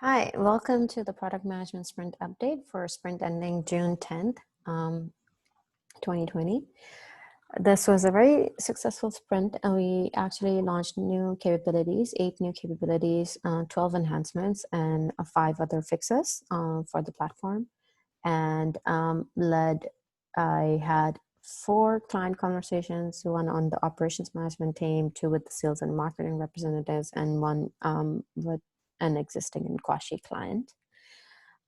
Hi, welcome to the Product Management Sprint update for sprint ending June 10th, 2020. This was a very successful sprint, and we actually launched new capabilities, 8 new capabilities, 12 enhancements, and 5 other fixes for the platform. And I had 4 client conversations, 1 on the operations management team, 2 with the sales and marketing representatives, and 1 with an existing Nkwashi client.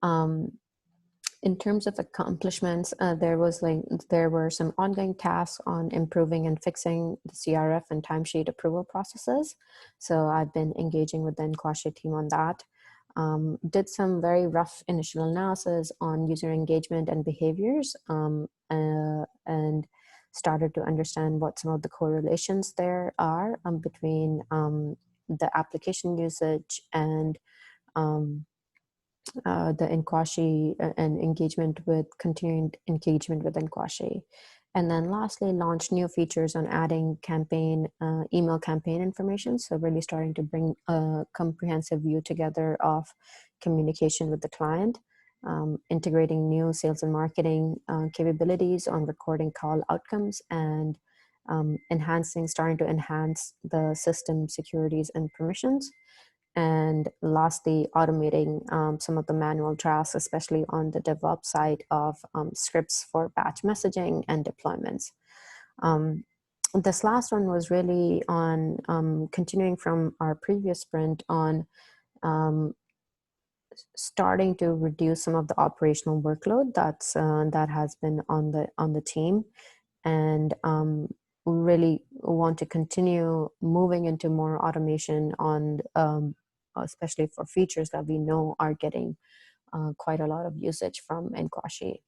In terms of accomplishments, there were some ongoing tasks on improving and fixing the CRF and timesheet approval processes. So I've been engaging with the Nkwashi team on that. Did some very rough initial analysis on user engagement and behaviors, and started to understand what some of the correlations there are between the application usage and the Nkwashi and continuing engagement with Nkwashi. And then lastly, launch new features on adding email campaign information. So really starting to bring a comprehensive view together of communication with the client, integrating new sales and marketing capabilities on recording call outcomes, and starting to enhance the system securities and permissions. And lastly, automating some of the manual tasks, especially on the DevOps side of scripts for batch messaging and deployments. This last one was really on continuing from our previous sprint on starting to reduce some of the operational workload that has been on the team, and really want to continue moving into more automation on especially for features that we know are getting quite a lot of usage from Nkwashi.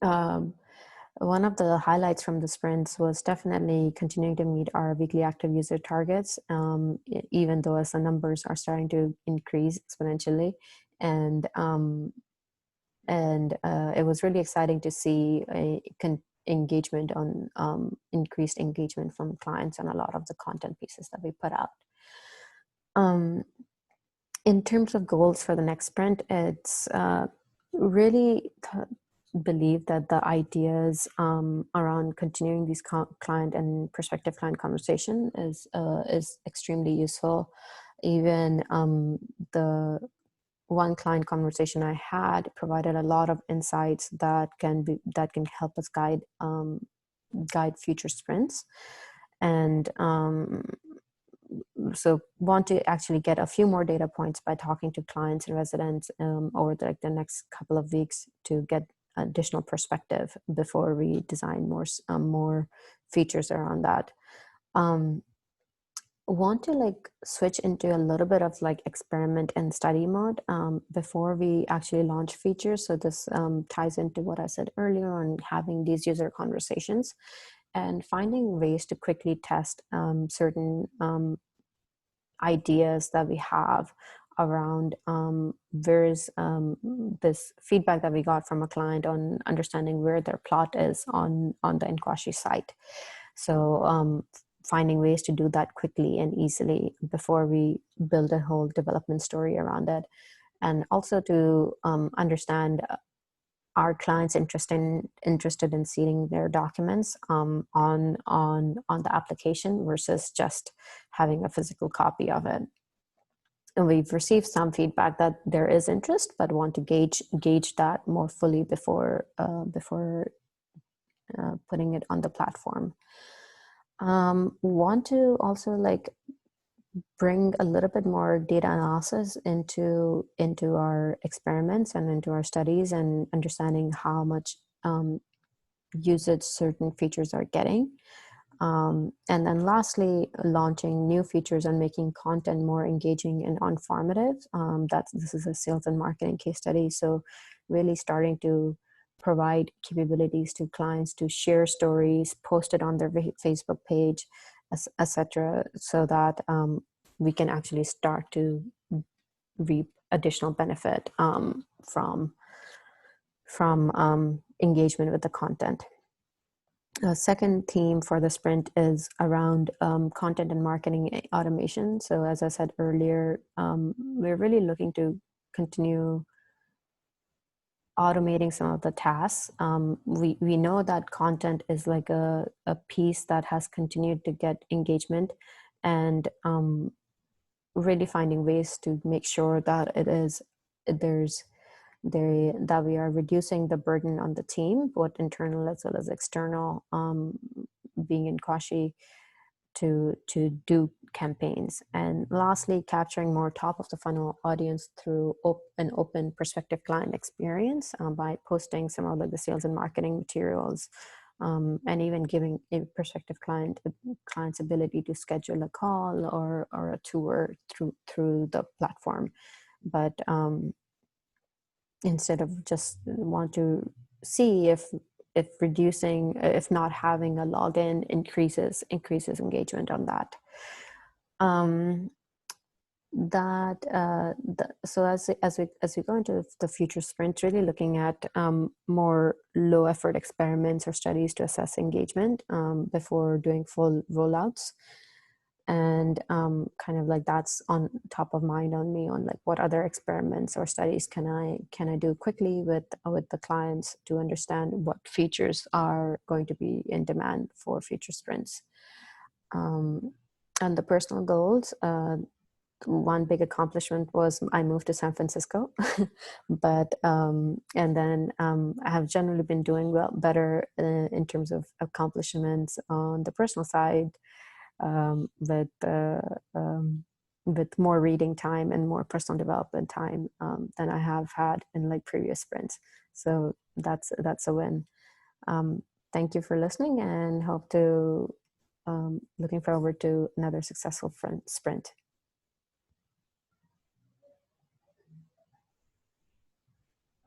One of the highlights from the sprints was definitely continuing to meet our weekly active user targets, even though as the numbers are starting to increase exponentially. And it was really exciting to see engagement on increased engagement from clients on a lot of the content pieces that we put out. In terms of goals for the next sprint, it's really believe that the ideas around continuing these client and prospective client conversation is extremely useful. Even the one client conversation I had provided a lot of insights that can help us guide future sprints. And so want to actually get a few more data points by talking to clients and residents over the next couple of weeks to get additional perspective before we design more features around that. Want to switch into a little bit of experiment and study mode before we actually launch features. So this ties into what I said earlier on having these user conversations and finding ways to quickly test certain ideas that we have around this feedback that we got from a client on understanding where their plot is on the Nkwashi site. So finding ways to do that quickly and easily before we build a whole development story around it. And also to understand our clients interested in seeing their documents on the application versus just having a physical copy of it. And we've received some feedback that there is interest, but want to gauge that more fully before putting it on the platform. Want to also bring a little bit more data analysis into our experiments and into our studies, and understanding how much usage certain features are getting. And then lastly, launching new features and making content more engaging and informative. This is a sales and marketing case study. So really starting to provide capabilities to clients to share stories, post it on their Facebook page, etc., so that we can actually start to reap additional benefit from engagement with the content. A second theme for the sprint is around content and marketing automation. So as I said earlier, we're really looking to continue automating some of the tasks. We know that content is like a piece that has continued to get engagement, and really finding ways to make sure that there's that we are reducing the burden on the team, both internal as well as external, being in Kwashi to do campaigns. And lastly, capturing more top of the funnel audience through an open prospective client experience, by posting some of the sales and marketing materials, and even giving a prospective client's ability to schedule a call or a tour through the platform. But instead of just want to see if not having a login increases engagement on that. So as we go into the future sprint, really looking at more low effort experiments or studies to assess engagement before doing full rollouts. And kind of like that's on top of mind on me, on like what other experiments or studies can I do quickly with the clients to understand what features are going to be in demand for future sprints. And the personal goals, one big accomplishment was I moved to San Francisco, but and then I have generally been doing better in terms of accomplishments on the personal side, um, with uh, um, with more reading time and more personal development time than I have had in like previous sprints. So that's a win. Um, Thank you for listening, and hope to looking forward to another successful sprint.